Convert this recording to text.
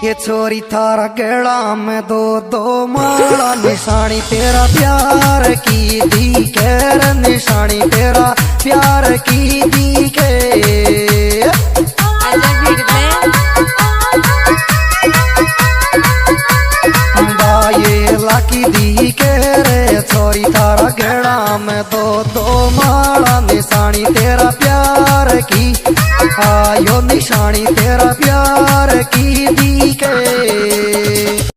ये छोरी थारा गला में दो दो माला निशानी तेरा प्यार की दी के निशानी तेरा प्यार की दी के ये लाकी दी के रे छोरी थारा गला में दो दो माला निशानी तेरा प्यार की आयो निशानी तेरा प्यार की दी के।